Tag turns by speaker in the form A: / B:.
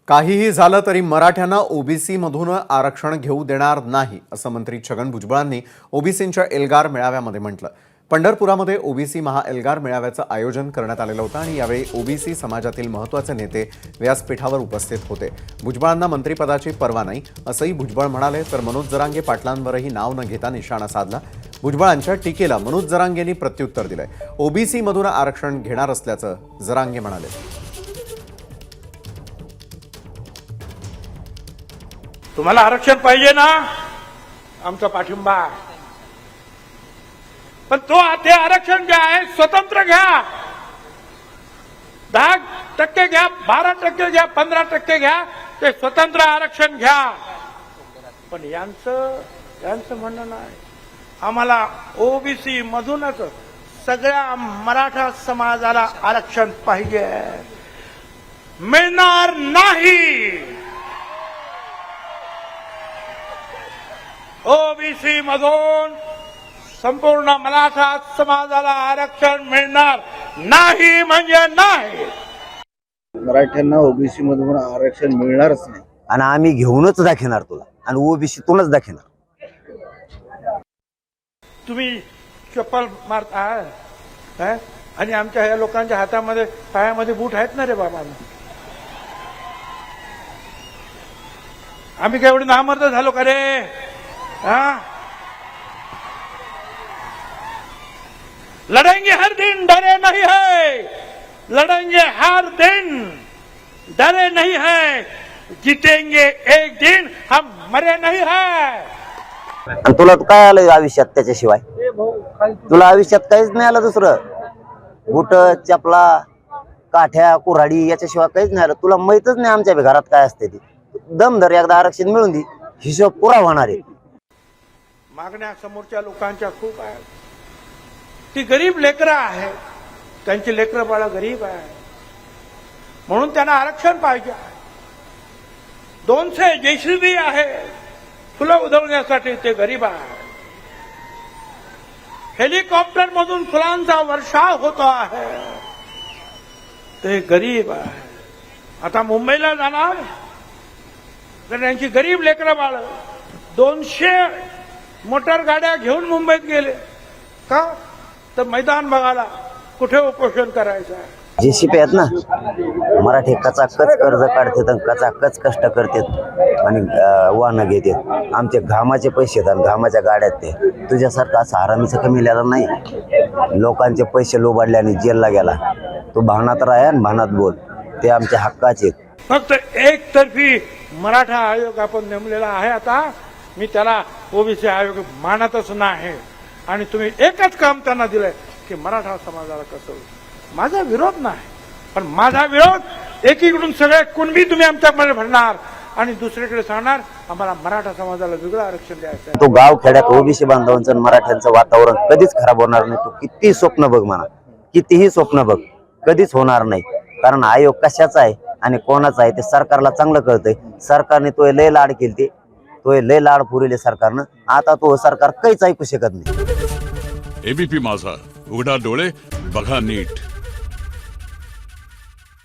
A: काहीही झालं तरी मराठ्यांना ओबीसी मधून आरक्षण घेऊ देणार नाही असं मंत्री छगन भुजबळांनी ओबीसींच्या एल्गार मेळाव्यामध्ये म्हटलं। पंढरपुरामध्ये ओबीसी महाएल्गार मेळाव्याचं आयोजन करण्यात आलेलं होतं आणि यावेळी ओबीसी समाजातील महत्त्वाचे नेते व्यासपीठावर उपस्थित होते। भुजबळांना मंत्रिपदाची पर्वा नाही असंही भुजबळ म्हणाले, तर मनोज जरांगे पाटलांवरही नाव न घेता निशाणा साधला। भुजबळांच्या टीकेला मनोज जरांगेंनी प्रत्युत्तर दिलंय। ओबीसी मधून आरक्षण घेणार असल्याचं जरांगे म्हणाले।
B: तुम्हाला आरक्षण पाहिजे ना, आमचा पाठिंबा आहे, पण ते आरक्षण जे आहे स्वतंत्र घ्या। 10% घ्या, 12% घ्या, 15% घ्या, ते स्वतंत्र आरक्षण घ्या। पण यांचं म्हणणं नाही, आम्हाला ओबीसी मधूनच सगळ्या मराठा समाजाला आरक्षण पाहिजे, मिळणार नाही। ओबीसी मधून संपूर्ण मराठा समाजाला आरक्षण मिळणार नाही म्हणजे नाही।
C: मराठ्यांना ओबीसी मधून आरक्षण मिळणारच नाही
D: आणि आम्ही घेऊनच दाखवणार तुला आणि ओबीसीतूनच दाखवणार।
B: तुम्ही चप्पल मारता आणि आमच्या ह्या लोकांच्या हातामध्ये पायामध्ये बूट आहेत ना रे बाबा। आम्ही काय एवढे नामर्द झालो का रे? लड़ेंगे हर दिन डरे नहीं है, लड़ेंगे हर दिन डरे नहीं है, जीतेंगे एक दिन हम मरे नहीं है।
D: तुला काय आलं आयुष्यात त्याच्याशिवाय? तुला आयुष्यात काहीच नाही आलं दुसरं? बूट, चपला, काठ्या, कुऱ्हाडी याच्याशिवाय काहीच नाही आलं? तुला माहितच नाही आमच्या घरात काय असते ती? दमधर एकदा आरक्षण मिळून दे, हिशोब पुरा होणार आहे।
B: मागण्या समोरच्या लोकांच्या खूप आहेत, ती गरीब लेकरं आहेत, त्यांची लेकरं बाळा गरीब आहे, म्हणून त्यांना आरक्षण पाहिजे। 200 JCB आहे फुलं उधळण्यासाठी, ते गरीब आहे। हेलिकॉप्टर मधून फुलांचा वर्षाव होतो आहे, ते गरीब आहे। आता मुंबईला जाणार तर त्यांची गरीब लेकरं बाळ 200 मोटर गाड्या घेऊन मुंबईत गेले का? तर मैदान बघायला कुठे उपोषण करायचं आहे।
D: JCB आहेत ना, मराठी कचाकच कर्ज काढतात आणि कचाकच कष्ट करतात आणि वाहनं घेतात। आमचे घामाचे पैसे आहेत आणि घामाच्या गाड्यात ते। तुझ्यासारखा असं हरामीचं कमी लिहिलं नाही। लोकांचे पैसे लोबाडल्याने जेलला गेला, तू भावनात राह आणि भावनात बोल, ते आमच्या हक्काचे।
B: फक्त एकतर्फी मराठा आयोग आपण नेमलेला आहे। आता मी त्याला ओबीसी आयोग मानतच नाही आणि तुम्ही एकच काम त्यांना दिलंय की मराठा समाजाला कसं। माझा विरोध नाही, पण माझा विरोध एकीकडून सगळे कुणबी तुम्ही आमच्याकडे भरणार आणि दुसरीकडे सांगणार आम्हाला मराठा समाजाला वेगळं आरक्षण द्यायचं।
D: तो गाव खेड्यात ओबीसी बांधवांचं आणि मराठ्यांचं वातावरण कधीच खराब होणार नाही। तू किती स्वप्न बघ म्हणा, कितीही स्वप्न बघ, कधीच होणार नाही। कारण आयोग कशाचा आहे आणि कोणाचा आहे ते सरकारला चांगलं कळतंय। सरकारने तो लय लाड केली, तो लय लाड पुरवले सरकारनं। आता तो सरकार काहीच ऐकू शकत नाही।
E: एबीपी माझा, उघडा डोळे बघा नीट।